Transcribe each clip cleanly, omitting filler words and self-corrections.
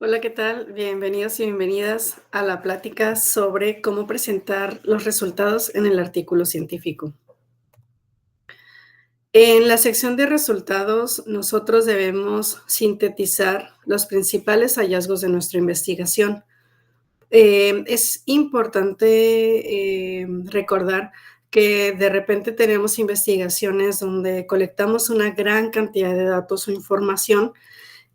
Hola, ¿qué tal? Bienvenidos y bienvenidas a la plática sobre cómo presentar los resultados en el artículo científico. En la sección de resultados, nosotros debemos sintetizar los principales hallazgos de nuestra investigación. Es importante recordar que de repente tenemos investigaciones donde colectamos una gran cantidad de datos o información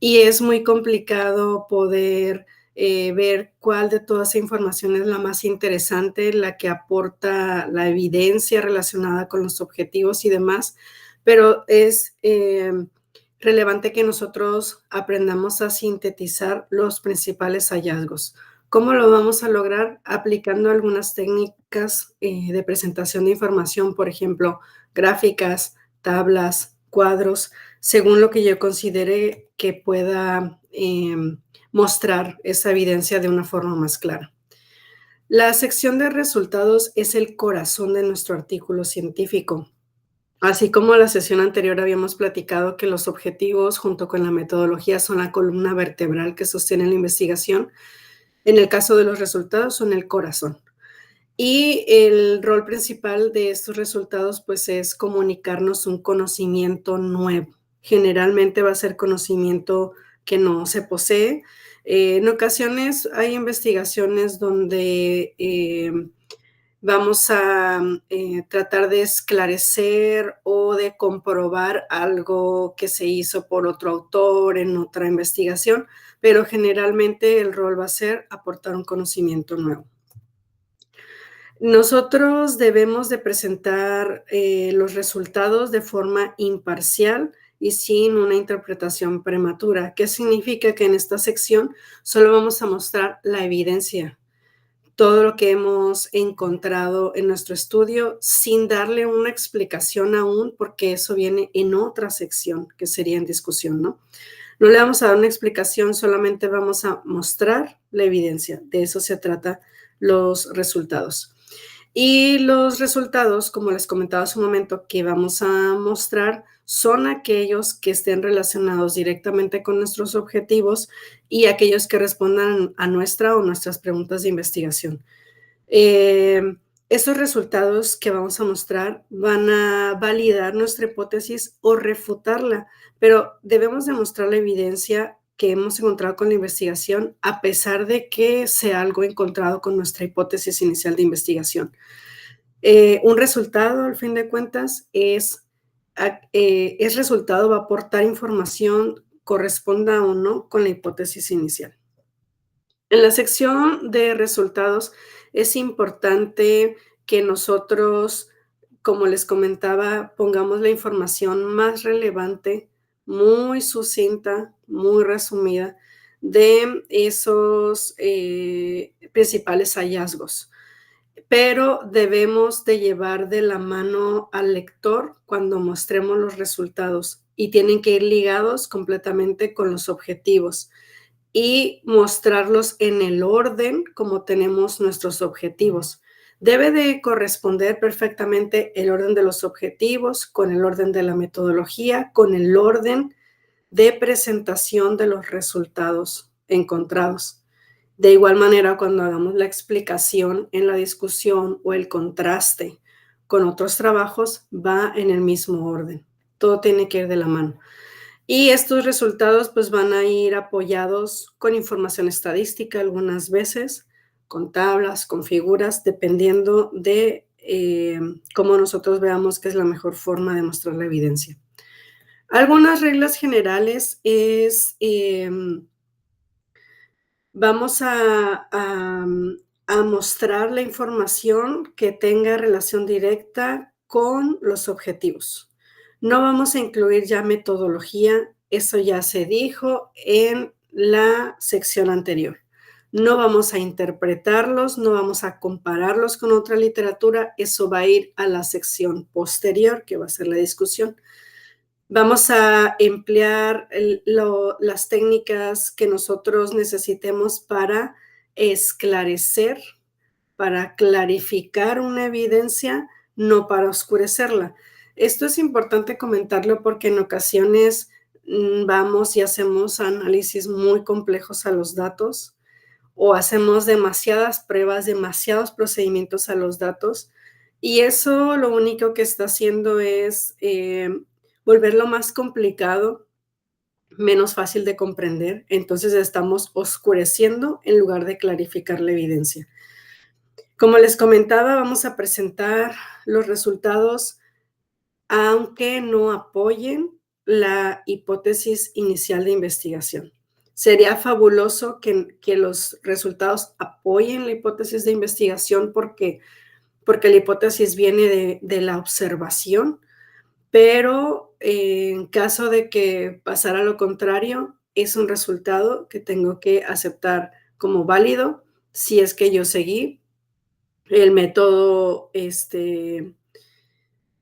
y es muy complicado poder ver cuál de toda esa información es la más interesante, la que aporta la evidencia relacionada con los objetivos y demás, pero es relevante que nosotros aprendamos a sintetizar los principales hallazgos. ¿Cómo lo vamos a lograr? Aplicando algunas técnicas de presentación de información, por ejemplo, gráficas, tablas, cuadros, según lo que yo considere que pueda mostrar esa evidencia de una forma más clara. La sección de resultados es el corazón de nuestro artículo científico. Así como la sesión anterior habíamos platicado que los objetivos junto con la metodología son la columna vertebral que sostiene la investigación, en el caso de los resultados son el corazón. Y el rol principal de estos resultados, pues, es comunicarnos un conocimiento nuevo. Generalmente va a ser conocimiento que no se posee. En ocasiones hay investigaciones donde vamos a tratar de esclarecer o de comprobar algo que se hizo por otro autor en otra investigación, pero generalmente el rol va a ser aportar un conocimiento nuevo. Nosotros debemos de presentar los resultados de forma imparcial y sin una interpretación prematura. ¿Qué significa? Que en esta sección solo vamos a mostrar la evidencia, todo lo que hemos encontrado en nuestro estudio, sin darle una explicación aún, porque eso viene en otra sección que sería en discusión, ¿no? No le vamos a dar una explicación, solamente vamos a mostrar la evidencia. De eso se trata los resultados. Y los resultados, como les comentaba hace un momento, que vamos a mostrar son aquellos que estén relacionados directamente con nuestros objetivos y aquellos que respondan a nuestra o nuestras preguntas de investigación. Esos resultados que vamos a mostrar van a validar nuestra hipótesis o refutarla, pero debemos demostrar la evidencia que hemos encontrado con la investigación, a pesar de que sea algo encontrado con nuestra hipótesis inicial de investigación. Un resultado, al fin de cuentas, es resultado, va a aportar información, corresponda o no con la hipótesis inicial. En la sección de resultados es importante que nosotros, como les comentaba, pongamos la información más relevante, muy sucinta, muy resumida, de esos principales hallazgos. Pero debemos de llevar de la mano al lector cuando mostremos los resultados y tienen que ir ligados completamente con los objetivos y mostrarlos en el orden como tenemos nuestros objetivos. Debe de corresponder perfectamente el orden de los objetivos con el orden de la metodología, con el orden de presentación de los resultados encontrados. De igual manera, cuando hagamos la explicación en la discusión o el contraste con otros trabajos, va en el mismo orden. Todo tiene que ir de la mano. Y estos resultados pues van a ir apoyados con información estadística algunas veces, con tablas, con figuras, dependiendo de cómo nosotros veamos que es la mejor forma de mostrar la evidencia. Algunas reglas generales es, vamos a mostrar la información que tenga relación directa con los objetivos. No vamos a incluir ya metodología, eso ya se dijo en la sección anterior. No vamos a interpretarlos, no vamos a compararlos con otra literatura, eso va a ir a la sección posterior, que va a ser la discusión. Vamos a emplear las técnicas que nosotros necesitemos para esclarecer, para clarificar una evidencia, no para oscurecerla. Esto es importante comentarlo porque en ocasiones vamos y hacemos análisis muy complejos a los datos o hacemos demasiadas pruebas, demasiados procedimientos a los datos, y eso lo único que está haciendo es volverlo más complicado, menos fácil de comprender. Entonces estamos oscureciendo en lugar de clarificar la evidencia. Como les comentaba, vamos a presentar los resultados aunque no apoyen la hipótesis inicial de investigación. Sería fabuloso que los resultados apoyen la hipótesis de investigación porque la hipótesis viene de la observación, pero en caso de que pasara lo contrario, es un resultado que tengo que aceptar como válido si es que yo seguí el método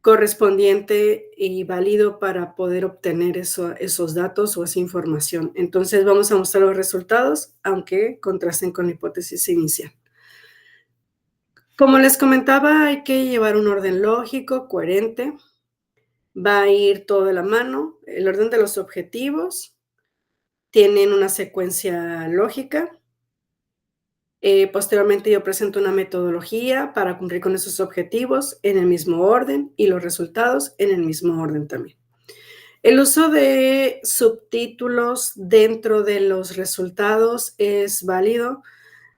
correspondiente y válido para poder obtener esos datos o esa información. Entonces vamos a mostrar los resultados, aunque contrasten con la hipótesis inicial. Como les comentaba, hay que llevar un orden lógico, coherente. Va a ir todo de la mano. El orden de los objetivos tienen una secuencia lógica. Posteriormente yo presento una metodología para cumplir con esos objetivos en el mismo orden y los resultados en el mismo orden también. El uso de subtítulos dentro de los resultados es válido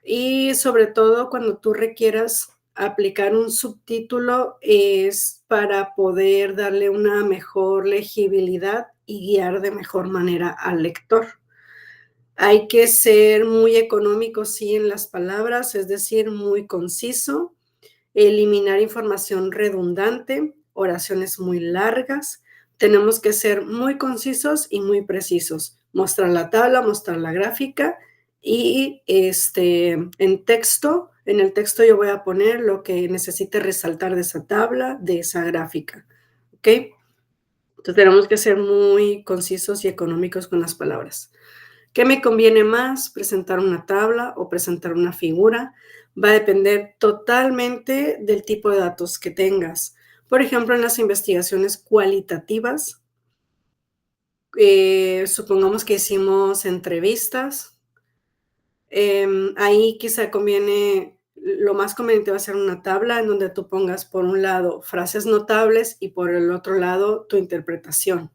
y sobre todo cuando tú requieras aplicar un subtítulo es para poder darle una mejor legibilidad y guiar de mejor manera al lector. Hay que ser muy económico, sí, en las palabras, es decir, muy conciso, eliminar información redundante, oraciones muy largas. Tenemos que ser muy concisos y muy precisos. Mostrar la tabla, mostrar la gráfica y en el texto yo voy a poner lo que necesite resaltar de esa tabla, de esa gráfica. ¿Ok? Entonces tenemos que ser muy concisos y económicos con las palabras. ¿Qué me conviene más, presentar una tabla o presentar una figura? Va a depender totalmente del tipo de datos que tengas. Por ejemplo, en las investigaciones cualitativas, supongamos que hicimos entrevistas, ahí quizá lo más conveniente va a ser una tabla en donde tú pongas por un lado frases notables y por el otro lado tu interpretación.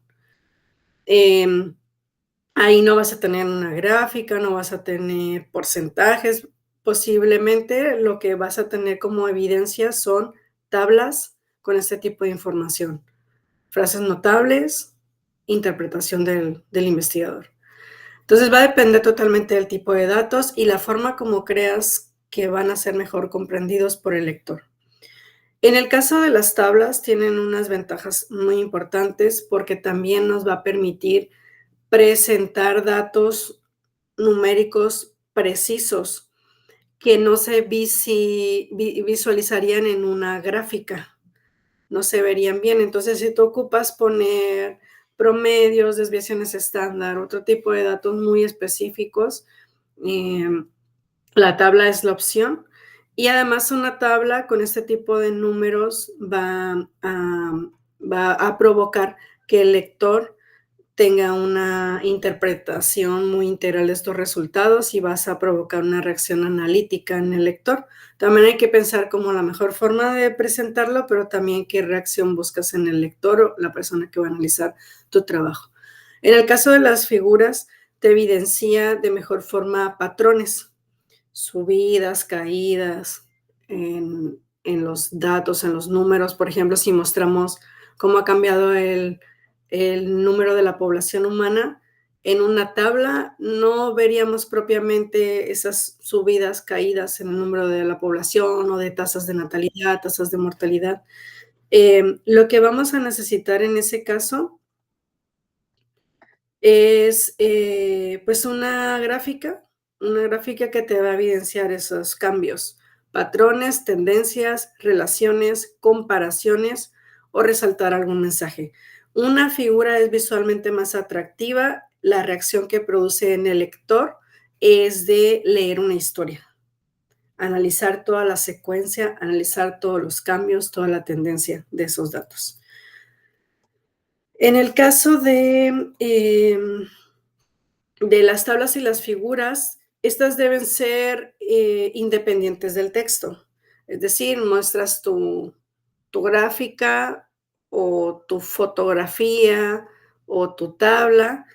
Ahí no vas a tener una gráfica, no vas a tener porcentajes. Posiblemente lo que vas a tener como evidencia son tablas con este tipo de información. Frases notables, interpretación del investigador. Entonces va a depender totalmente del tipo de datos y la forma como creas que van a ser mejor comprendidos por el lector. En el caso de las tablas tienen unas ventajas muy importantes porque también nos va a permitir presentar datos numéricos precisos que no se visualizarían en una gráfica, no se verían bien. Entonces, si tú ocupas poner promedios, desviaciones estándar, otro tipo de datos muy específicos, la tabla es la opción. Y además una tabla con este tipo de números va a provocar que el lector tenga una interpretación muy integral de estos resultados y vas a provocar una reacción analítica en el lector. También hay que pensar como la mejor forma de presentarlo, pero también qué reacción buscas en el lector o la persona que va a analizar tu trabajo. En el caso de las figuras, te evidencia de mejor forma patrones, subidas, caídas en los datos, en los números. Por ejemplo, si mostramos cómo ha cambiado el número de la población humana, en una tabla no veríamos propiamente esas subidas, caídas en el número de la población o de tasas de natalidad, tasas de mortalidad. Lo que vamos a necesitar en ese caso es pues una gráfica que te va a evidenciar esos cambios, patrones, tendencias, relaciones, comparaciones o resaltar algún mensaje. Una figura es visualmente más atractiva, la reacción que produce en el lector es de leer una historia, analizar toda la secuencia, analizar todos los cambios, toda la tendencia de esos datos. En el caso de las tablas y las figuras, estas deben ser independientes del texto. Es decir, muestras tu gráfica o tu fotografía o tu tabla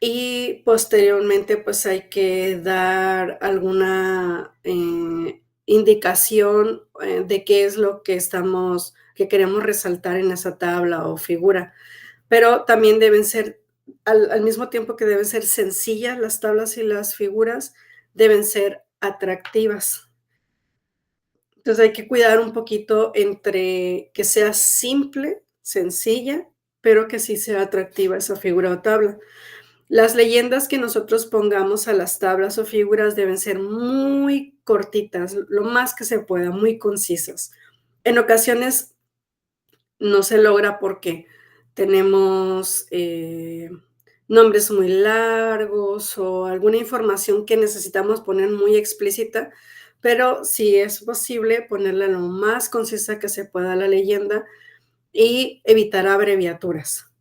y posteriormente pues hay que dar alguna indicación de qué es lo que queremos resaltar en esa tabla o figura. Pero también deben ser, al mismo tiempo que deben ser sencillas las tablas y las figuras, deben ser atractivas. Entonces hay que cuidar un poquito entre que sea simple, sencilla, pero que sí sea atractiva esa figura o tabla. Las leyendas que nosotros pongamos a las tablas o figuras deben ser muy cortitas, lo más que se pueda, muy concisas. En ocasiones no se logra porque tenemos nombres muy largos o alguna información que necesitamos poner muy explícita, pero si es posible ponerla lo más concisa que se pueda a la leyenda y evitar abreviaturas.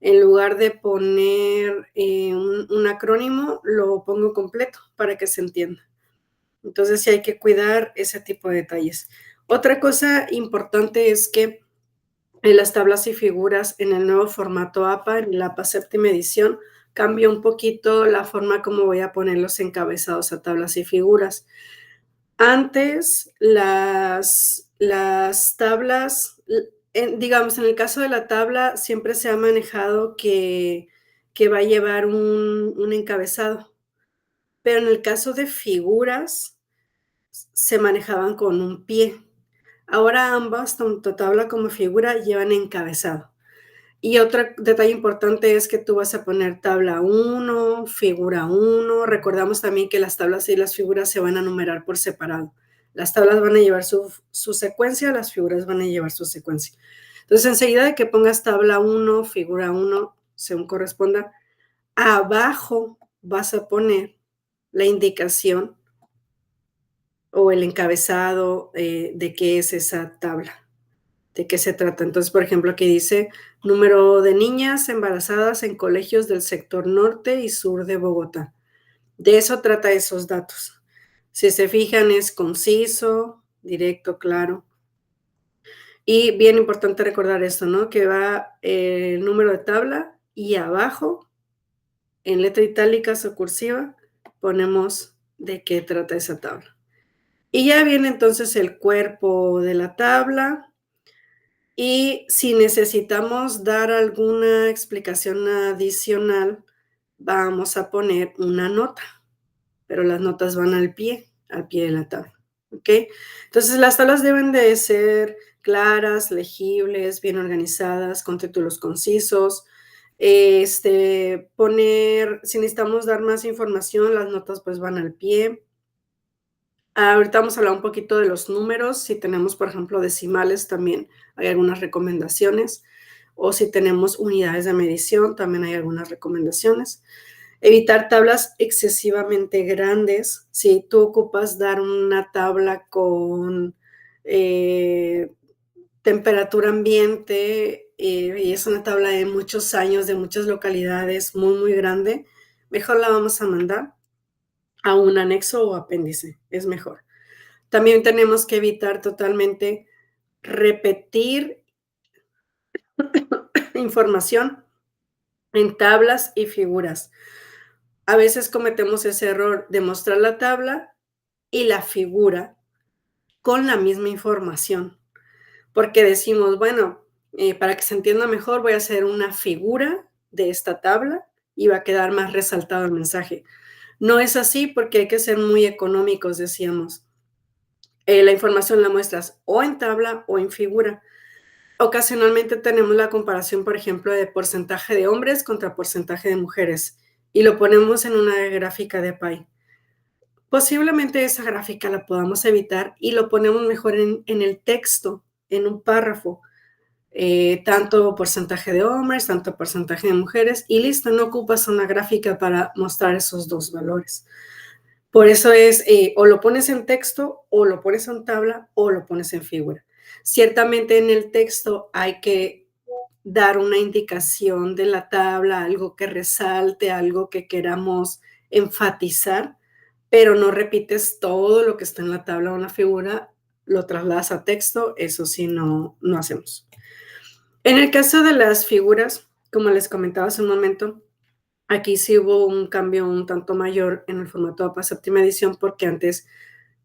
En lugar de poner un acrónimo, lo pongo completo para que se entienda. Entonces sí hay que cuidar ese tipo de detalles. Otra cosa importante es que en las tablas y figuras en el nuevo formato APA, en la APA séptima edición, cambia un poquito la forma como voy a poner los encabezados a tablas y figuras. Antes, las tablas, digamos, en el caso de la tabla, siempre se ha manejado que va a llevar un encabezado, pero en el caso de figuras, se manejaban con un pie. Ahora ambas, tanto tabla como figura, llevan encabezado. Y otro detalle importante es que tú vas a poner tabla 1, figura 1. Recordamos también que las tablas y las figuras se van a numerar por separado. Las tablas van a llevar su secuencia, las figuras van a llevar su secuencia. Entonces, enseguida de que pongas tabla 1, figura 1, según corresponda, abajo vas a poner la indicación o el encabezado de qué es esa tabla. ¿De qué se trata? Entonces, por ejemplo, aquí dice número de niñas embarazadas en colegios del sector norte y sur de Bogotá. De eso trata esos datos. Si se fijan, es conciso, directo, claro. Y bien importante recordar esto, ¿no? Que va el número de tabla y abajo, en letra itálica o cursiva, ponemos de qué trata esa tabla. Y ya viene entonces el cuerpo de la tabla. Y si necesitamos dar alguna explicación adicional, vamos a poner una nota, pero las notas van al pie de la tabla, ¿ok? Entonces, las tablas deben de ser claras, legibles, bien organizadas, con títulos concisos. Si necesitamos dar más información, las notas pues van al pie. Ahorita vamos a hablar un poquito de los números. Si tenemos, por ejemplo, decimales, también hay algunas recomendaciones. O si tenemos unidades de medición, también hay algunas recomendaciones. Evitar tablas excesivamente grandes. Si tú ocupas dar una tabla con temperatura ambiente y es una tabla de muchos años, de muchas localidades, muy, muy grande, mejor la vamos a mandar a un anexo o apéndice. Es mejor. También tenemos que evitar totalmente repetir información en tablas y figuras. A veces cometemos ese error de mostrar la tabla y la figura con la misma información, porque decimos, bueno, para que se entienda mejor voy a hacer una figura de esta tabla y va a quedar más resaltado el mensaje. No es así porque hay que ser muy económicos, decíamos. La información la muestras o en tabla o en figura. Ocasionalmente tenemos la comparación, por ejemplo, de porcentaje de hombres contra porcentaje de mujeres y lo ponemos en una gráfica de pie. Posiblemente esa gráfica la podamos evitar y lo ponemos mejor en el texto, en un párrafo, tanto porcentaje de hombres, tanto porcentaje de mujeres y listo, no ocupas una gráfica para mostrar esos dos valores. Por eso es, o lo pones en texto, o lo pones en tabla, o lo pones en figura. Ciertamente en el texto hay que dar una indicación de la tabla, algo que resalte, algo que queramos enfatizar, pero no repites todo lo que está en la tabla o en la figura, lo trasladas a texto, eso sí no hacemos. En el caso de las figuras, como les comentaba hace un momento, aquí sí hubo un cambio un tanto mayor en el formato APA séptima edición, porque antes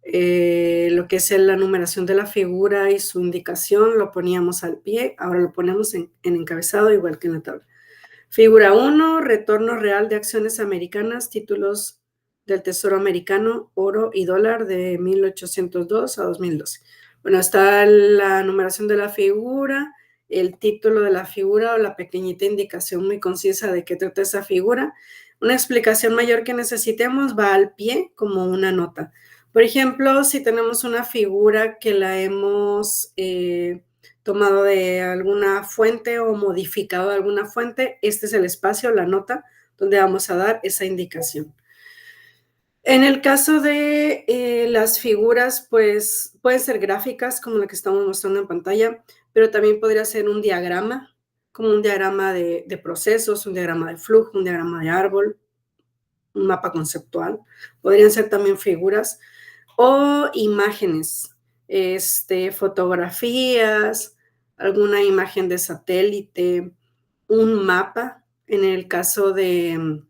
lo que es la numeración de la figura y su indicación lo poníamos al pie, ahora lo ponemos en encabezado igual que en la tabla. Figura 1, retorno real de acciones americanas, títulos del Tesoro americano, oro y dólar de 1802 a 2012. Bueno, está la numeración de la figura, el título de la figura o la pequeñita indicación muy concisa de qué trata esa figura. Una explicación mayor que necesitemos va al pie como una nota. Por ejemplo, si tenemos una figura que la hemos tomado de alguna fuente o modificado de alguna fuente, este es el espacio, la nota, donde vamos a dar esa indicación. En el caso de las figuras, pues pueden ser gráficas como la que estamos mostrando en pantalla, pero también podría ser un diagrama, como un diagrama de procesos, un diagrama de flujo, un diagrama de árbol, un mapa conceptual. Podrían ser también figuras o imágenes, fotografías, alguna imagen de satélite, un mapa, en el caso de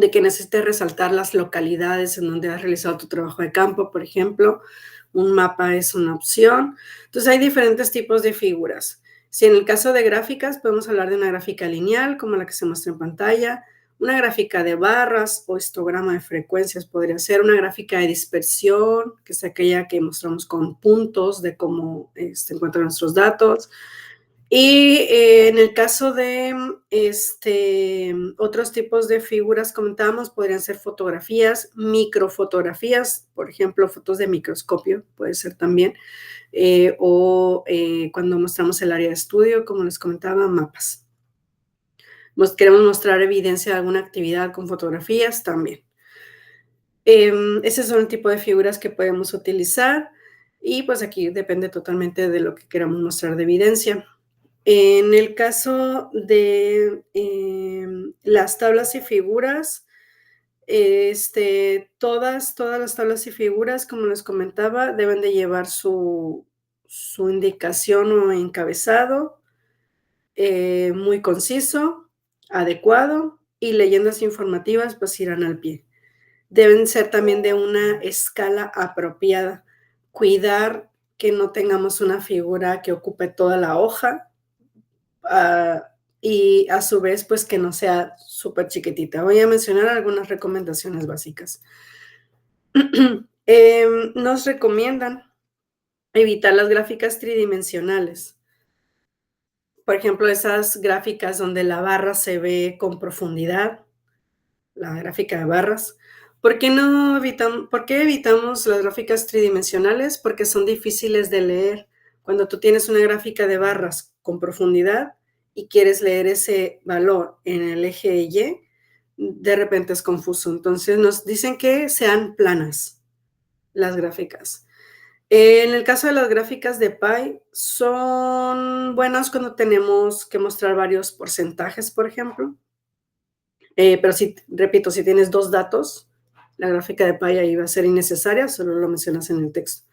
que necesites resaltar las localidades en donde has realizado tu trabajo de campo, por ejemplo, un mapa es una opción. Entonces hay diferentes tipos de figuras. Si en el caso de gráficas, podemos hablar de una gráfica lineal, como la que se muestra en pantalla, una gráfica de barras o histograma de frecuencias podría ser, una gráfica de dispersión, que es aquella que mostramos con puntos de cómo se encuentran nuestros datos. Y en el caso de otros tipos de figuras, comentábamos, podrían ser fotografías, microfotografías, por ejemplo, fotos de microscopio, puede ser también, o cuando mostramos el área de estudio, como les comentaba, mapas. Queremos mostrar evidencia de alguna actividad con fotografías también. Ese son el tipo de figuras que podemos utilizar y pues aquí depende totalmente de lo que queramos mostrar de evidencia. En el caso de las tablas y figuras, todas las tablas y figuras, como les comentaba, deben de llevar su indicación o encabezado muy conciso, adecuado, y leyendas informativas pues irán al pie. Deben ser también de una escala apropiada. Cuidar que no tengamos una figura que ocupe toda la hoja, y a su vez, pues que no sea súper chiquitita. Voy a mencionar algunas recomendaciones básicas. Nos recomiendan evitar las gráficas tridimensionales. Por ejemplo, esas gráficas donde la barra se ve con profundidad, la gráfica de barras. ¿Por qué evitamos las gráficas tridimensionales? Porque son difíciles de leer. Cuando tú tienes una gráfica de barras con profundidad y quieres leer ese valor en el eje Y, de repente es confuso. Entonces nos dicen que sean planas las gráficas. En el caso de las gráficas de Pi, son buenas cuando tenemos que mostrar varios porcentajes, por ejemplo. Pero repito, si tienes dos datos, la gráfica de Pi ahí va a ser innecesaria, solo lo mencionas en el texto.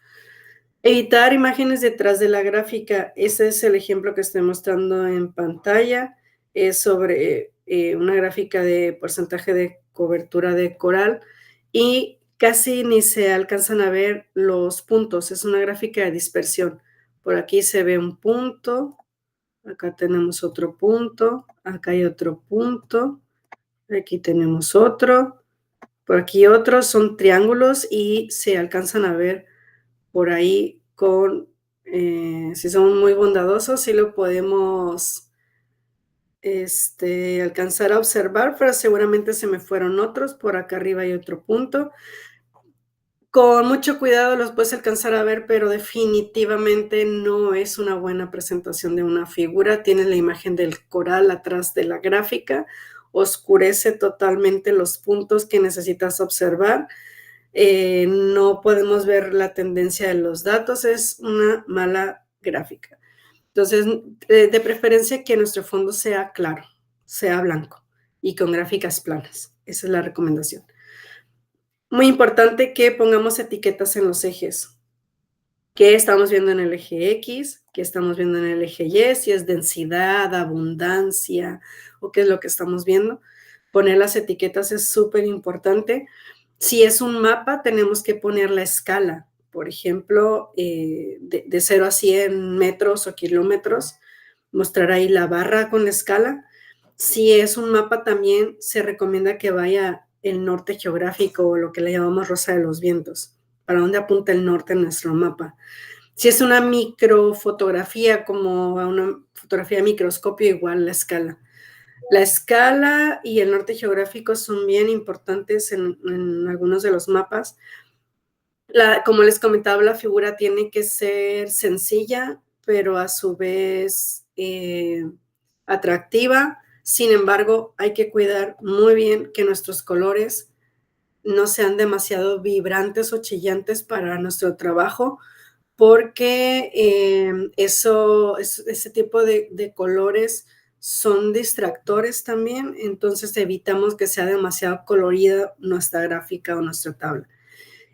Evitar imágenes detrás de la gráfica. Ese es el ejemplo que estoy mostrando en pantalla. Es sobre una gráfica de porcentaje de cobertura de coral y casi ni se alcanzan a ver los puntos. Es una gráfica de dispersión. Por aquí se ve un punto, acá tenemos otro punto, acá hay otro punto. Aquí tenemos otro, por aquí otro, son triángulos y se alcanzan a ver por ahí si somos muy bondadosos, sí lo podemos alcanzar a observar, pero seguramente se me fueron otros, por acá arriba hay otro punto. Con mucho cuidado los puedes alcanzar a ver, pero definitivamente no es una buena presentación de una figura. Tienes la imagen del coral atrás de la gráfica, oscurece totalmente los puntos que necesitas observar. No podemos ver la tendencia de los datos, es una mala gráfica. Entonces, de preferencia que nuestro fondo sea claro, sea blanco y con gráficas planas. Esa es la recomendación. Muy importante que pongamos etiquetas en los ejes. ¿Qué estamos viendo en el eje X? ¿Qué estamos viendo en el eje Y? Si es densidad, abundancia o qué es lo que estamos viendo. Poner las etiquetas es súper importante. Si es un mapa, tenemos que poner la escala. Por ejemplo, de 0 a 100 metros o kilómetros, mostrar ahí la barra con la escala. Si es un mapa, también se recomienda que vaya el norte geográfico o lo que le llamamos rosa de los vientos, para dónde apunta el norte en nuestro mapa. Si es una microfotografía, como una fotografía de microscopio, igual la escala. La escala y el norte geográfico son bien importantes en algunos de los mapas. Como les comentaba, la figura tiene que ser sencilla, pero a su vez atractiva. Sin embargo, hay que cuidar muy bien que nuestros colores no sean demasiado vibrantes o chillantes para nuestro trabajo, porque ese tipo de colores son distractores también, entonces evitamos que sea demasiado colorida nuestra gráfica o nuestra tabla.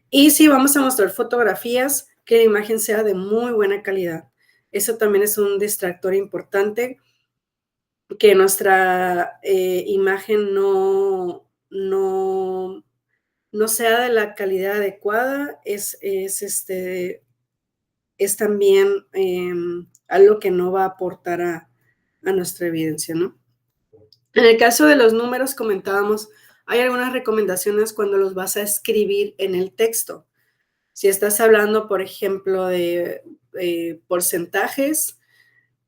Y si vamos a mostrar fotografías, que la imagen sea de muy buena calidad. Eso también es un distractor importante, que nuestra imagen no sea de la calidad adecuada, es también algo que no va a aportar a nuestra evidencia, ¿no? En el caso de los números, comentábamos, hay algunas recomendaciones cuando los vas a escribir en el texto. Si estás hablando, por ejemplo, de porcentajes,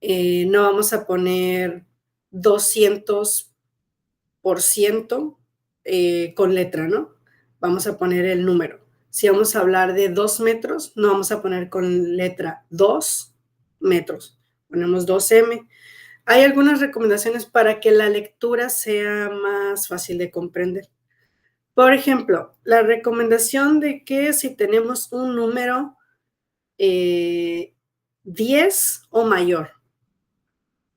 no vamos a poner 200% con letra, ¿no? Vamos a poner el número. Si vamos a hablar de 2 metros, no vamos a poner con letra 2 metros. Ponemos 2M. Hay algunas recomendaciones para que la lectura sea más fácil de comprender. Por ejemplo, la recomendación de que si tenemos un número 10 o mayor,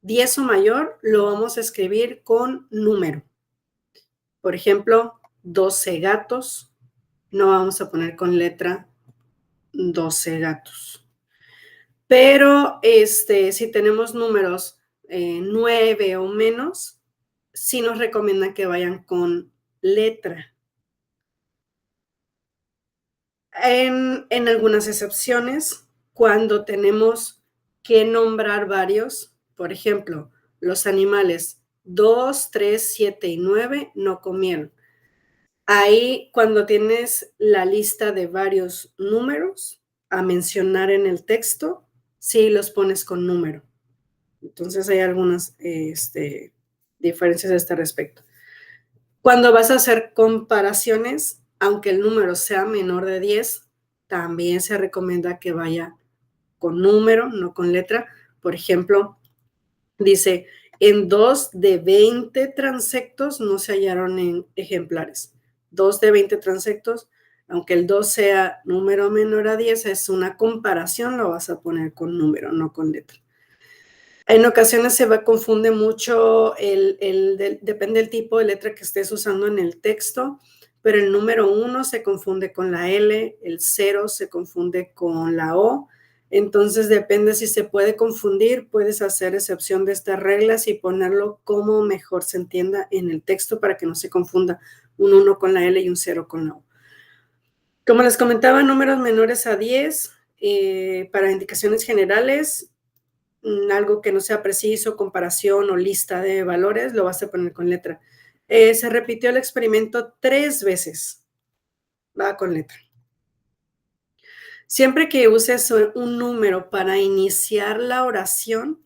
10 o mayor, lo vamos a escribir con número. Por ejemplo, 12 gatos, no vamos a poner con letra 12 gatos. Pero si tenemos números 9 o menos, sí nos recomiendan que vayan con letra. En algunas excepciones, cuando tenemos que nombrar varios, por ejemplo, los animales 2, 3, 7 y 9 no comieron. Ahí, cuando tienes la lista de varios números a mencionar en el texto, sí los pones con número. Entonces hay algunas diferencias a este respecto. Cuando vas a hacer comparaciones, aunque el número sea menor de 10, también se recomienda que vaya con número, no con letra. Por ejemplo, dice, en 2 de 20 transectos no se hallaron en ejemplares. 2 de 20 transectos, aunque el 2 sea número menor a 10, es una comparación, lo vas a poner con número, no con letra. En ocasiones confunde mucho, depende del tipo de letra que estés usando en el texto, pero el número 1 se confunde con la L, el 0 se confunde con la O, entonces depende si se puede confundir, puedes hacer excepción de estas reglas y ponerlo como mejor se entienda en el texto para que no se confunda un 1 con la L y un 0 con la O. Como les comentaba, números menores a 10, para indicaciones generales, algo que no sea preciso, comparación o lista de valores, lo vas a poner con letra. Se repitió el experimento 3 veces, va con letra. Siempre que uses un número para iniciar la oración,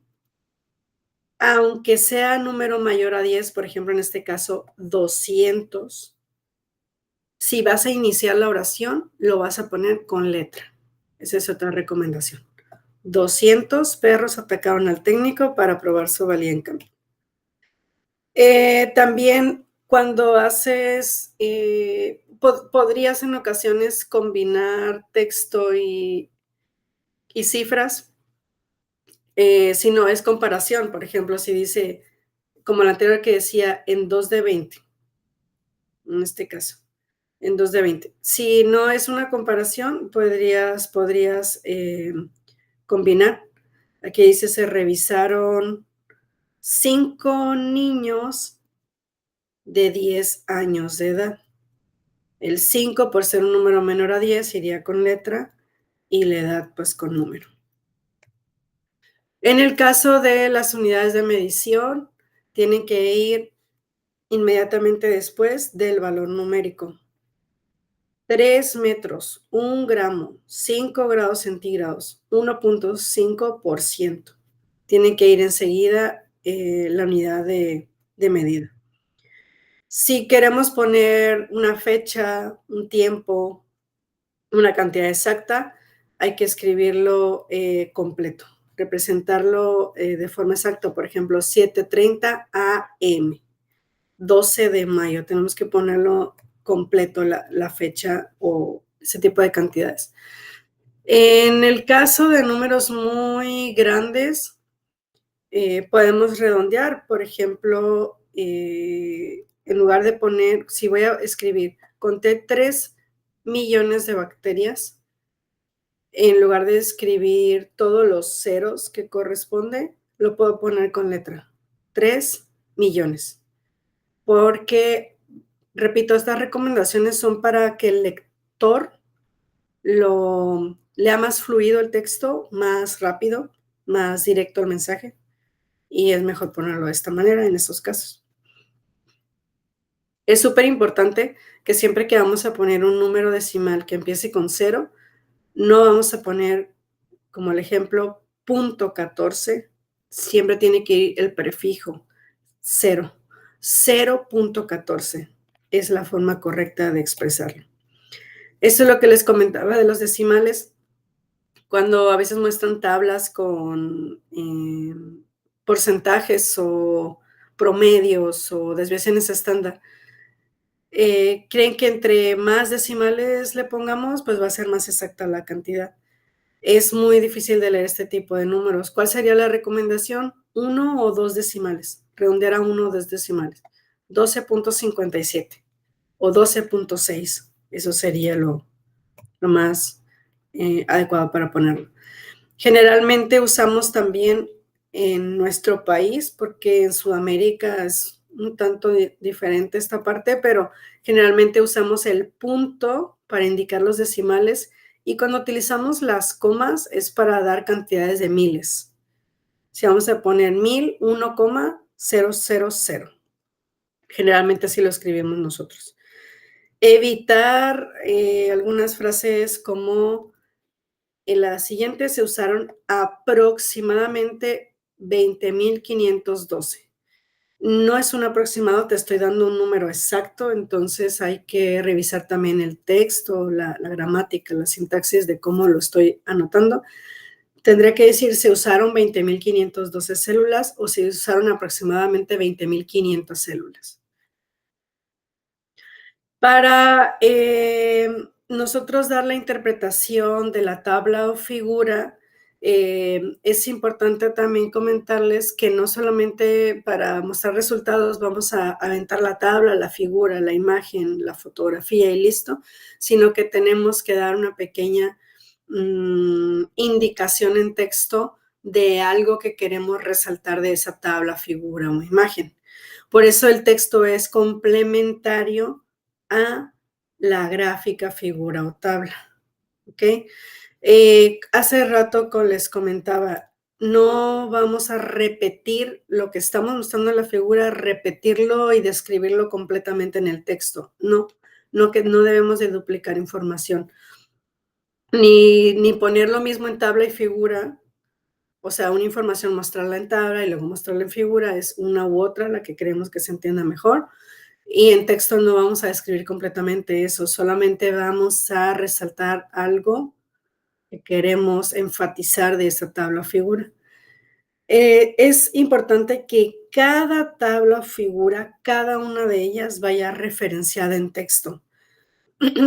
aunque sea número mayor a 10, por ejemplo, en este caso 200, si vas a iniciar la oración, lo vas a poner con letra. Esa es otra recomendación. 200 perros atacaron al técnico para probar su valía en campo. También cuando haces, podrías en ocasiones combinar texto y cifras. Si no, es comparación, por ejemplo, si dice, como la anterior que decía, en 2 de 20, en este caso, en 2 de 20. Si no es una comparación, podrías combinar. Aquí dice, se revisaron 5 niños de 10 años de edad. El 5, por ser un número menor a 10, iría con letra y la edad, pues, con número. En el caso de las unidades de medición, tienen que ir inmediatamente después del valor numérico. 3 metros, 1 gramo, 5 grados centígrados, 1.5%. Tienen que ir enseguida la unidad de medida. Si queremos poner una fecha, un tiempo, una cantidad exacta, hay que escribirlo completo, representarlo de forma exacta. Por ejemplo, 7:30 AM, 12 de mayo. Tenemos que ponerlo completo, la fecha o ese tipo de cantidades. En el caso de números muy grandes, podemos redondear. Por ejemplo, en lugar de poner, si voy a escribir, conté 3 millones de bacterias, en lugar de escribir todos los ceros que corresponde, lo puedo poner con letra. 3 millones. Porque, repito, estas recomendaciones son para que el lector lo lea más fluido el texto, más rápido, más directo el mensaje, y es mejor ponerlo de esta manera en estos casos. Es súper importante que siempre que vamos a poner un número decimal que empiece con 0, no vamos a poner, como el ejemplo, .14, siempre tiene que ir el prefijo 0. 0.14 es la forma correcta de expresarlo. Eso es lo que les comentaba de los decimales. Cuando a veces muestran tablas con porcentajes o promedios o desviaciones estándar, creen que entre más decimales le pongamos, pues va a ser más exacta la cantidad. Es muy difícil de leer este tipo de números. ¿Cuál sería la recomendación? 1 o 2 decimales. Redondear a 1 o 2 decimales. 12.57 o 12.6. Eso sería lo más adecuado para ponerlo. Generalmente usamos también en nuestro país, porque en Sudamérica es un tanto diferente esta parte, pero generalmente usamos el punto para indicar los decimales, y cuando utilizamos las comas es para dar cantidades de miles. Si vamos a poner 1000, 1,000. Generalmente así lo escribimos nosotros. Evitar algunas frases como en la siguiente se usaron aproximadamente 20.512. No es un aproximado, te estoy dando un número exacto, entonces hay que revisar también el texto, la gramática, la sintaxis de cómo lo estoy anotando. Tendría que decir, se usaron 20.512 células o se usaron aproximadamente 20.500 células. Para nosotros dar la interpretación de la tabla o figura, es importante también comentarles que no solamente para mostrar resultados vamos a aventar la tabla, la figura, la imagen, la fotografía y listo, sino que tenemos que dar una pequeña indicación en texto de algo que queremos resaltar de esa tabla, figura o imagen. Por eso el texto es complementario a la gráfica, figura o tabla, ¿ok? Hace rato les comentaba, no vamos a repetir lo que estamos mostrando en la figura, repetirlo y describirlo completamente en el texto. No debemos de duplicar información, ni poner lo mismo en tabla y figura. O sea, una información mostrarla en tabla y luego mostrarla en figura es una u otra, la que queremos que se entienda mejor. Y en texto no vamos a describir completamente eso, solamente vamos a resaltar algo que queremos enfatizar de esa tabla o figura. Es importante que cada tabla o figura, cada una de ellas vaya referenciada en texto.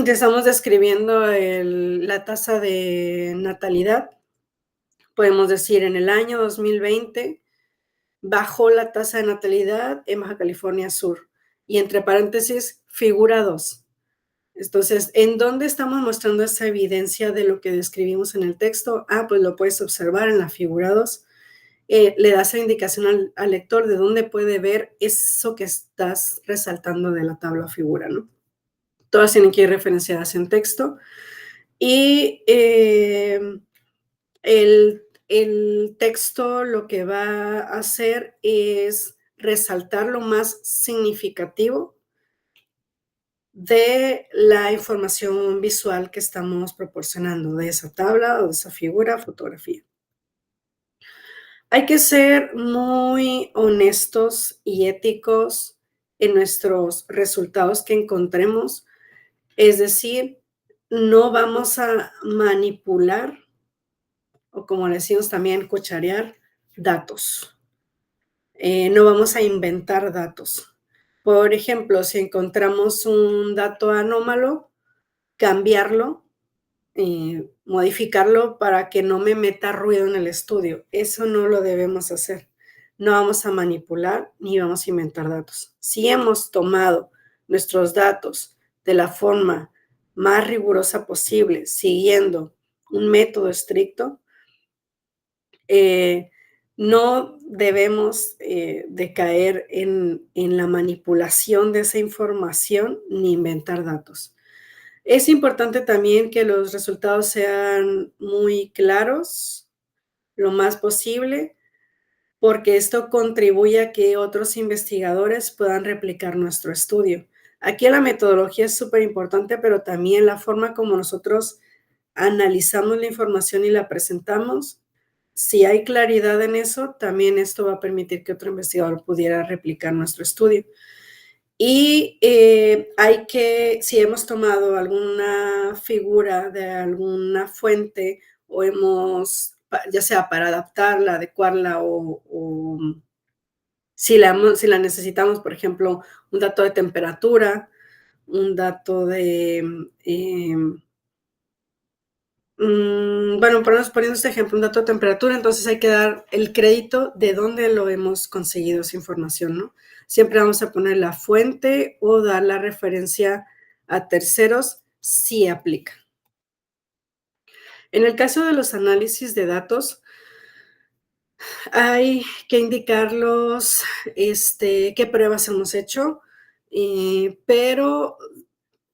Estamos describiendo la tasa de natalidad. Podemos decir, en el año 2020 bajó la tasa de natalidad en Baja California Sur, y entre paréntesis, figura 2. Entonces, ¿en dónde estamos mostrando esa evidencia de lo que describimos en el texto? Pues lo puedes observar en la figura 2. Le das la indicación al lector de dónde puede ver eso que estás resaltando de la tabla o figura, ¿no? Todas tienen que ir referenciadas en texto. Y el texto lo que va a hacer es resaltar lo más significativo de la información visual que estamos proporcionando, de esa tabla o de esa figura, fotografía. Hay que ser muy honestos y éticos en nuestros resultados que encontremos, es decir, no vamos a manipular, o como le decimos también, cucharear datos. No vamos a inventar datos. Por ejemplo, si encontramos un dato anómalo, cambiarlo, modificarlo para que no me meta ruido en el estudio. Eso no lo debemos hacer. No vamos a manipular ni vamos a inventar datos. Si hemos tomado nuestros datos de la forma más rigurosa posible, siguiendo un método estricto, no debemos de caer en la manipulación de esa información ni inventar datos. Es importante también que los resultados sean muy claros, lo más posible, porque esto contribuye a que otros investigadores puedan replicar nuestro estudio. Aquí la metodología es súper importante, pero también la forma como nosotros analizamos la información y la presentamos. Si hay claridad en eso, también esto va a permitir que otro investigador pudiera replicar nuestro estudio. Y si hemos tomado alguna figura de alguna fuente o ya sea para adaptarla, adecuarla o si la necesitamos, por ejemplo, un dato de temperatura, un dato de, bueno, poniendo este ejemplo, un dato de temperatura, entonces hay que dar el crédito de dónde lo hemos conseguido esa información, ¿no? Siempre vamos a poner la fuente o dar la referencia a terceros si aplica. En el caso de los análisis de datos, hay que indicarlos, qué pruebas hemos hecho, pero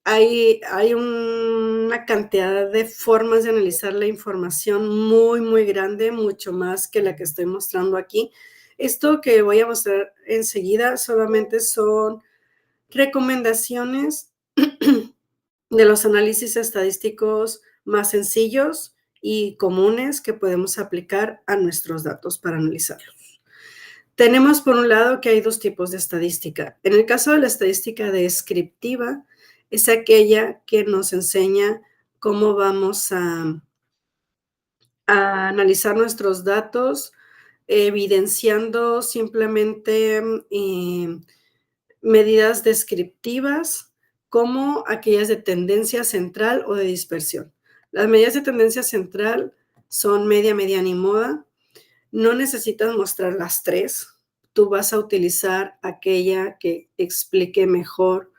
hay una cantidad de formas de analizar la información muy, muy grande, mucho más que la que estoy mostrando aquí. Esto que voy a mostrar enseguida solamente son recomendaciones de los análisis estadísticos más sencillos y comunes que podemos aplicar a nuestros datos para analizarlos. Tenemos por un lado que hay dos tipos de estadística. En el caso de la estadística descriptiva, es aquella que nos enseña cómo vamos a analizar nuestros datos, evidenciando simplemente medidas descriptivas como aquellas de tendencia central o de dispersión. Las medidas de tendencia central son media, mediana y moda. No necesitas mostrar las tres. Tú vas a utilizar aquella que explique mejor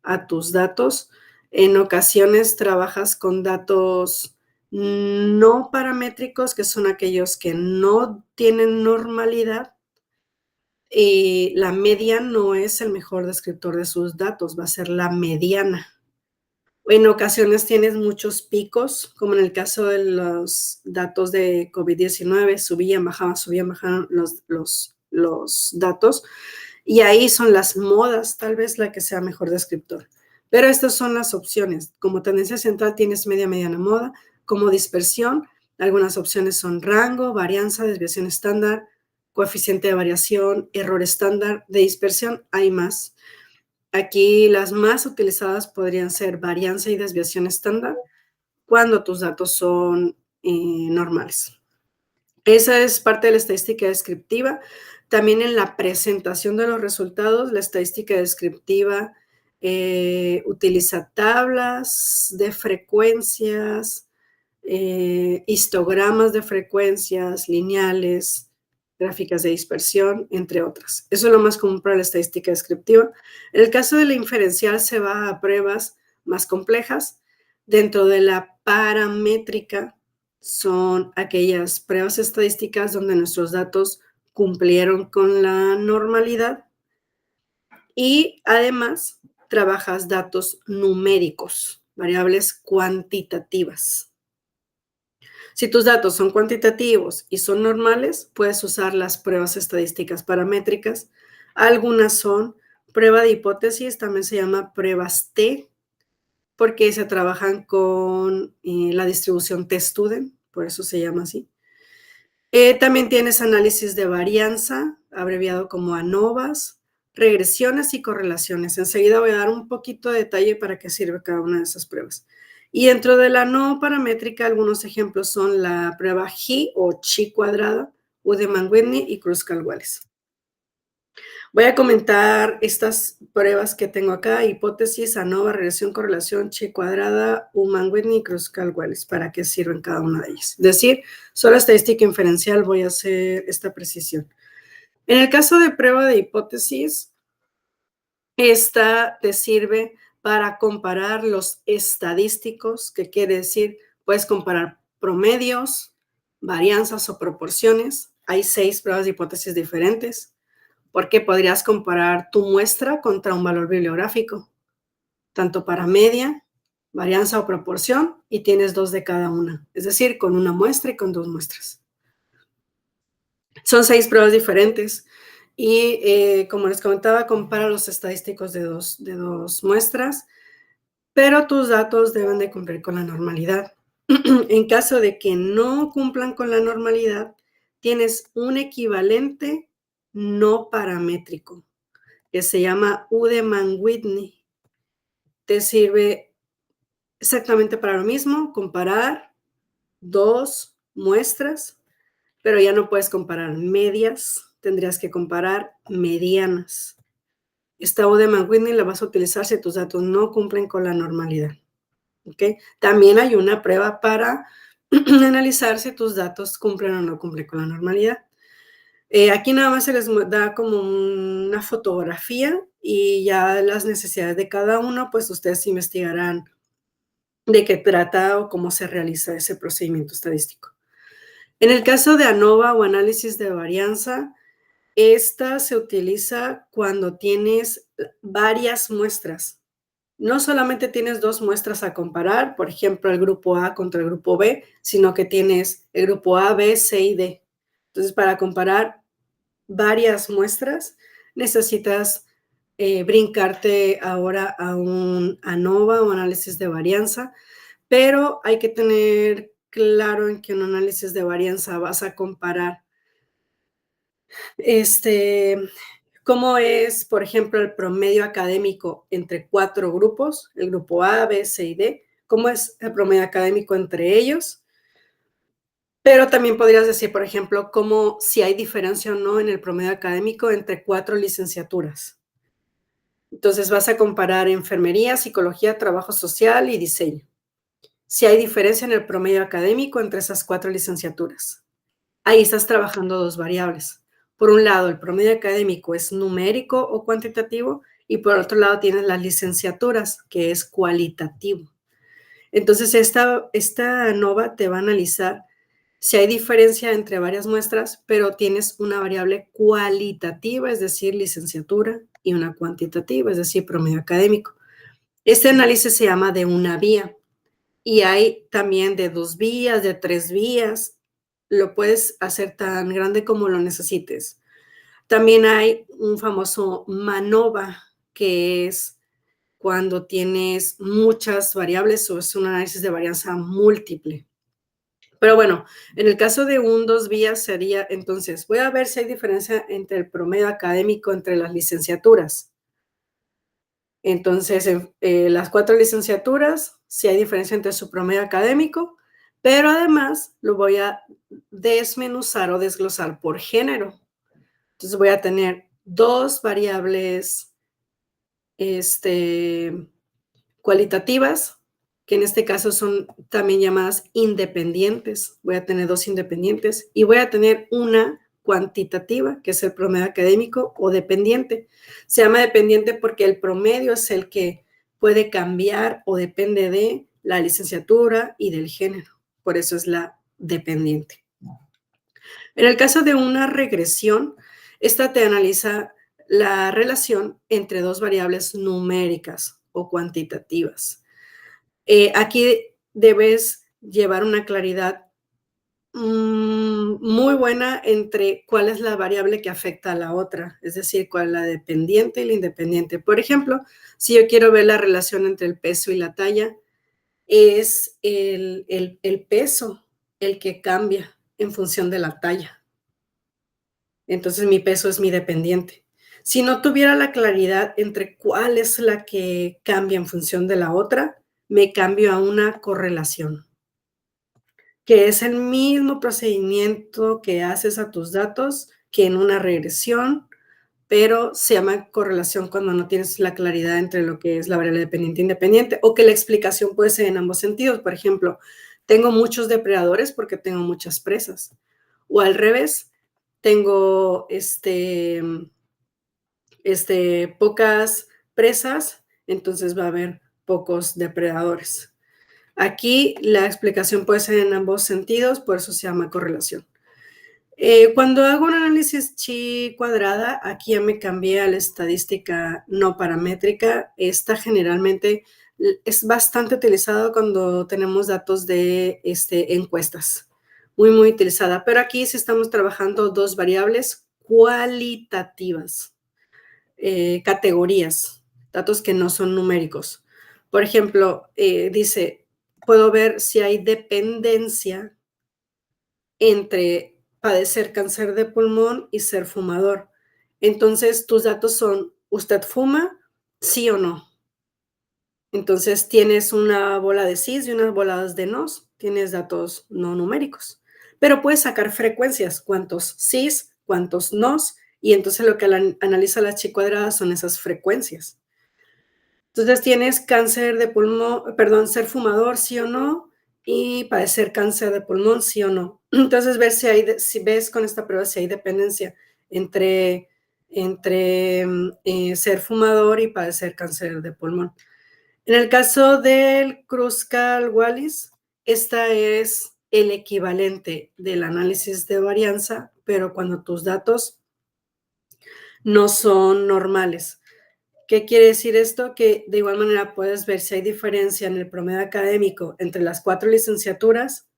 a tus datos. En ocasiones trabajas con datos no paramétricos, que son aquellos que no tienen normalidad. La media no es el mejor descriptor de sus datos, va a ser la mediana. En ocasiones tienes muchos picos, como en el caso de los datos de COVID-19, subían, bajaban los datos, y ahí son las modas, tal vez la que sea mejor descriptor. Pero estas son las opciones. Como tendencia central tienes media, mediana, moda. Como dispersión, algunas opciones son rango, varianza, desviación estándar, coeficiente de variación, error estándar. De dispersión hay más. Aquí las más utilizadas podrían ser varianza y desviación estándar cuando tus datos son normales. Esa es parte de la estadística descriptiva. También en la presentación de los resultados, la estadística descriptiva utiliza tablas de frecuencias, histogramas de frecuencias, lineales, gráficas de dispersión, entre otras. Eso es lo más común para la estadística descriptiva. En el caso de la inferencial se va a pruebas más complejas. Dentro de la paramétrica son aquellas pruebas estadísticas donde nuestros datos cumplieron con la normalidad y además trabajas datos numéricos, variables cuantitativas. Si tus datos son cuantitativos y son normales, puedes usar las pruebas estadísticas paramétricas. Algunas son prueba de hipótesis, también se llama pruebas T, porque se trabajan con la distribución T-Student, por eso se llama así. También tienes análisis de varianza, abreviado como ANOVAs, regresiones y correlaciones. Enseguida voy a dar un poquito de detalle para qué sirve cada una de esas pruebas. Y dentro de la no paramétrica, algunos ejemplos son la prueba Chi o Chi cuadrada, Udemann-Whitney y Kruskal-Wallis. Voy a comentar estas pruebas que tengo acá: hipótesis, ANOVA, regresión, correlación, Chi cuadrada, Ullmann-Whitney y Kruskal-Wallis, para qué sirven cada una de ellas. Es decir, solo estadística inferencial voy a hacer esta precisión. En el caso de prueba de hipótesis, esta te sirve para comparar los estadísticos, que quiere decir, puedes comparar promedios, varianzas o proporciones. Hay 6 pruebas de hipótesis diferentes, porque podrías comparar tu muestra contra un valor bibliográfico, tanto para media, varianza o proporción, y tienes 2 de cada una, es decir, con una muestra y con 2 muestras. Son 6 pruebas diferentes y, como les comentaba, compara los estadísticos de dos muestras, pero tus datos deben de cumplir con la normalidad. En caso de que no cumplan con la normalidad, tienes un equivalente no paramétrico, que se llama Udemann-Whitney. Te sirve exactamente para lo mismo, comparar 2 muestras, pero ya no puedes comparar medias, tendrías que comparar medianas. Esta Udemann-Whitney la vas a utilizar si tus datos no cumplen con la normalidad. ¿Okay? También hay una prueba para analizar si tus datos cumplen o no cumplen con la normalidad. Aquí nada más se les da como una fotografía y ya las necesidades de cada uno, pues ustedes investigarán de qué trata o cómo se realiza ese procedimiento estadístico. En el caso de ANOVA o análisis de varianza, esta se utiliza cuando tienes varias muestras. No solamente tienes 2 muestras a comparar, por ejemplo, el grupo A contra el grupo B, sino que tienes el grupo A, B, C y D. Entonces, para comparar varias muestras, necesitas brincarte ahora a un ANOVA o análisis de varianza, pero hay que tener claro en que un análisis de varianza vas a comparar cómo es, por ejemplo, el promedio académico entre 4 grupos, el grupo A, B, C y D, cómo es el promedio académico entre ellos, pero también podrías decir, por ejemplo, cómo si hay diferencia o no en el promedio académico entre 4 licenciaturas. Entonces vas a comparar enfermería, psicología, trabajo social y diseño. Si hay diferencia en el promedio académico entre esas 4 licenciaturas. Ahí estás trabajando 2 variables. Por un lado, el promedio académico es numérico o cuantitativo, y por otro lado tienes las licenciaturas, que es cualitativo. Entonces, esta ANOVA te va a analizar si hay diferencia entre varias muestras, pero tienes una variable cualitativa, es decir, licenciatura, y una cuantitativa, es decir, promedio académico. Este análisis se llama de una vía, y hay también de 2 vías, de 3 vías. Lo puedes hacer tan grande como lo necesites. También hay un famoso MANOVA, que es cuando tienes muchas variables o es un análisis de varianza múltiple. Pero bueno, en el caso de un 2 vías sería, entonces, voy a ver si hay diferencia entre el promedio académico entre las licenciaturas. Entonces, las 4 licenciaturas, si hay diferencia entre su promedio académico, pero además lo voy a desmenuzar o desglosar por género. Entonces voy a tener 2 variables cualitativas que en este caso son también llamadas independientes. Voy a tener 2 independientes y voy a tener una cuantitativa, que es el promedio académico, o dependiente. Se llama dependiente porque el promedio es el que puede cambiar o depende de la licenciatura y del género. Por eso es la dependiente. En el caso de una regresión, esta te analiza la relación entre 2 variables numéricas o cuantitativas. Aquí debes llevar una claridad muy buena entre cuál es la variable que afecta a la otra, es decir, cuál es la dependiente y la independiente. Por ejemplo, si yo quiero ver la relación entre el peso y la talla, es el peso el que cambia en función de la talla. Entonces mi peso es mi dependiente. Si no tuviera la claridad entre cuál es la que cambia en función de la otra, me cambio a una correlación, que es el mismo procedimiento que haces a tus datos que en una regresión, pero se llama correlación cuando no tienes la claridad entre lo que es la variable dependiente e independiente, o que la explicación puede ser en ambos sentidos. Por ejemplo, tengo muchos depredadores porque tengo muchas presas, o al revés, tengo pocas presas, entonces va a haber pocos depredadores. Aquí la explicación puede ser en ambos sentidos, por eso se llama correlación. Cuando hago un análisis chi cuadrada, aquí ya me cambié a la estadística no paramétrica. Esta generalmente es bastante utilizada cuando tenemos datos de encuestas. Muy utilizada. Pero aquí sí estamos trabajando 2 variables cualitativas, categorías, datos que no son numéricos. Por ejemplo, dice, puedo ver si hay dependencia entre padecer cáncer de pulmón y ser fumador. Entonces, tus datos son, ¿usted fuma? Sí o no. Entonces, tienes una bola de sís y unas bolas de nos. Tienes datos no numéricos. Pero puedes sacar frecuencias, cuántos sís, cuántos nos, y entonces lo que analiza la chi cuadrada son esas frecuencias. Entonces tienes cáncer de pulmón, perdón, ser fumador, sí o no, y padecer cáncer de pulmón, sí o no. Entonces ver si ves con esta prueba si hay dependencia entre ser fumador y padecer cáncer de pulmón. En el caso del Kruskal-Wallis, esta es el equivalente del análisis de varianza, pero cuando tus datos no son normales. ¿Qué quiere decir esto? Que de igual manera puedes ver si hay diferencia en el promedio académico entre las 4 licenciaturas,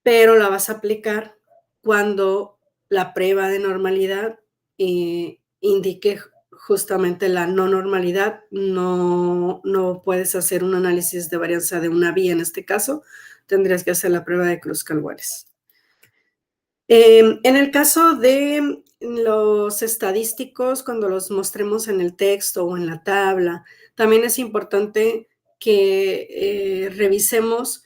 pero la vas a aplicar cuando la prueba de normalidad indique justamente la no normalidad. No puedes hacer un análisis de varianza de una vía en este caso, tendrías que hacer la prueba de Kruskal-Wallis. En el caso de los estadísticos, cuando los mostremos en el texto o en la tabla, también es importante que revisemos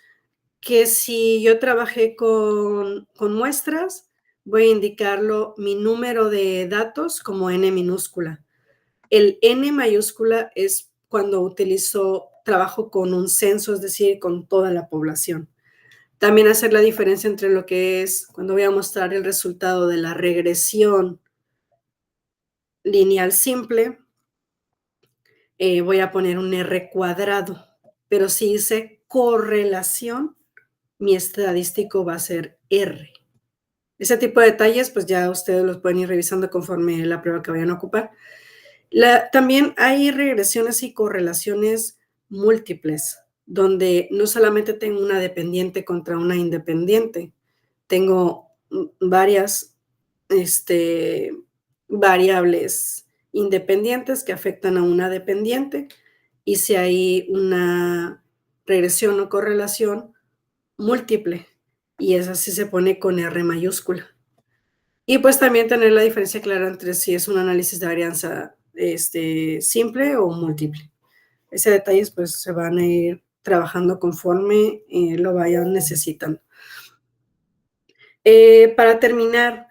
que si yo trabajé con muestras, voy a indicarlo mi número de datos como N minúscula. El N mayúscula es cuando trabajo con un censo, es decir, con toda la población. También hacer la diferencia entre lo que es cuando voy a mostrar el resultado de la regresión lineal simple, voy a poner un R cuadrado, pero si hice correlación, mi estadístico va a ser R. Ese tipo de detalles, pues ya ustedes los pueden ir revisando conforme la prueba que vayan a ocupar. También hay regresiones y correlaciones múltiples, donde no solamente tengo una dependiente contra una independiente, tengo varias variables independientes que afectan a una dependiente, y si hay una regresión o correlación múltiple, y esa sí se pone con R mayúscula. Y pues también tener la diferencia clara entre si es un análisis de varianza simple o múltiple. Ese detalles pues se van a ir trabajando conforme lo vayan necesitando. Para terminar,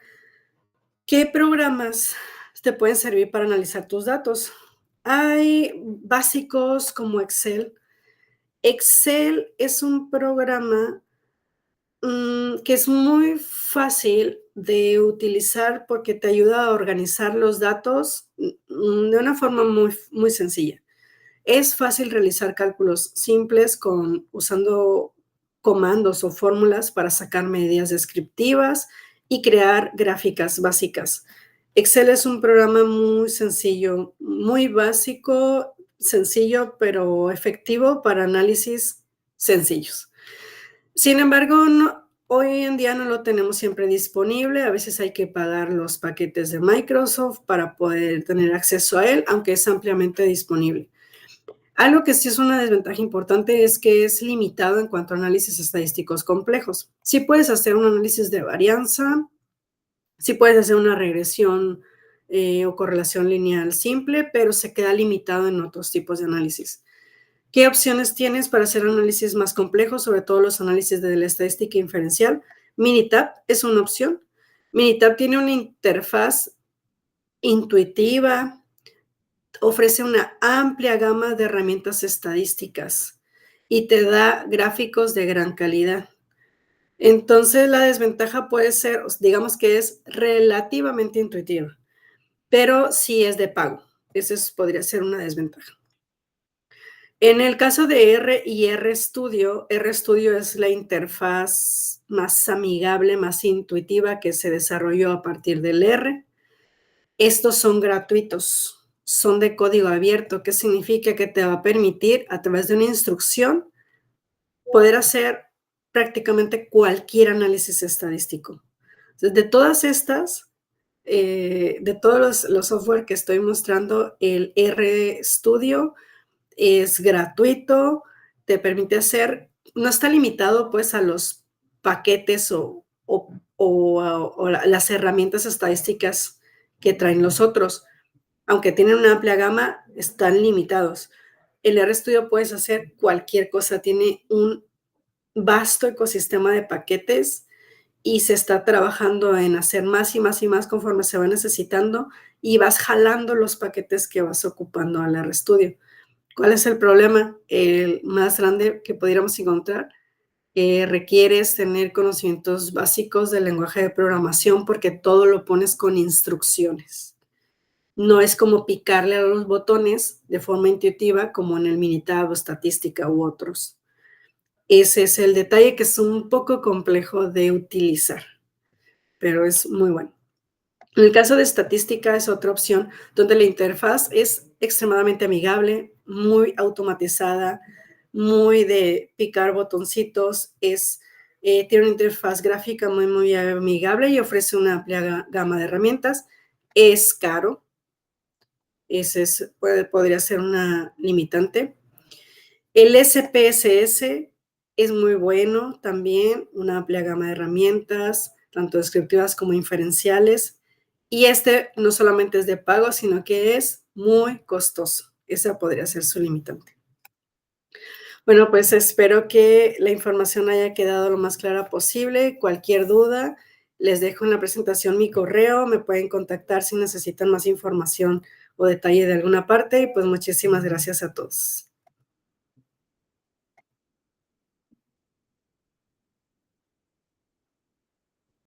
¿qué programas te pueden servir para analizar tus datos? Hay básicos como Excel. Excel es un programa que es muy fácil de utilizar porque te ayuda a organizar los datos, de una forma muy sencilla. Es fácil realizar cálculos simples usando comandos o fórmulas para sacar medidas descriptivas y crear gráficas básicas. Excel es un programa muy sencillo, muy básico, sencillo, pero efectivo para análisis sencillos. Sin embargo, hoy en día no lo tenemos siempre disponible. A veces hay que pagar los paquetes de Microsoft para poder tener acceso a él, aunque es ampliamente disponible. Algo que sí es una desventaja importante es que es limitado en cuanto a análisis estadísticos complejos. Sí puedes hacer un análisis de varianza, sí puedes hacer una regresión o correlación lineal simple, pero se queda limitado en otros tipos de análisis. ¿Qué opciones tienes para hacer análisis más complejos, sobre todo los análisis de la estadística inferencial? Minitab es una opción. Minitab tiene una interfaz intuitiva, ofrece una amplia gama de herramientas estadísticas y te da gráficos de gran calidad. Entonces, la desventaja puede ser, digamos que es relativamente intuitiva, pero sí es de pago. Podría ser una desventaja. En el caso de R y RStudio, RStudio es la interfaz más amigable, más intuitiva que se desarrolló a partir del R. Estos son gratuitos, son de código abierto, que significa que te va a permitir, a través de una instrucción, poder hacer prácticamente cualquier análisis estadístico. Entonces, de todas estas, de todos los software que estoy mostrando, el RStudio es gratuito, te permite hacer, no está limitado pues a los paquetes o las herramientas estadísticas que traen los otros. Aunque tienen una amplia gama, están limitados. El RStudio puedes hacer cualquier cosa, tiene un vasto ecosistema de paquetes y se está trabajando en hacer más y más y más conforme se va necesitando y vas jalando los paquetes que vas ocupando al RStudio. ¿Cuál es el problema? El más grande que pudiéramos encontrar, requieres tener conocimientos básicos del lenguaje de programación porque todo lo pones con instrucciones. No es como picarle a los botones de forma intuitiva como en el Minitab o Statistica u otros. Ese es el detalle, que es un poco complejo de utilizar, pero es muy bueno. En el caso de Statistica es otra opción donde la interfaz es extremadamente amigable, muy automatizada, muy de picar botoncitos, tiene una interfaz gráfica muy amigable y ofrece una amplia gama de herramientas. Es caro, podría ser una limitante. El SPSS es muy bueno también, una amplia gama de herramientas, tanto descriptivas como inferenciales. Y no solamente es de pago, sino que es muy costoso. Esa podría ser su limitante. Bueno, pues espero que la información haya quedado lo más clara posible. Cualquier duda, les dejo en la presentación mi correo. Me pueden contactar si necesitan más información o detalle de alguna parte. Y pues muchísimas gracias a todos.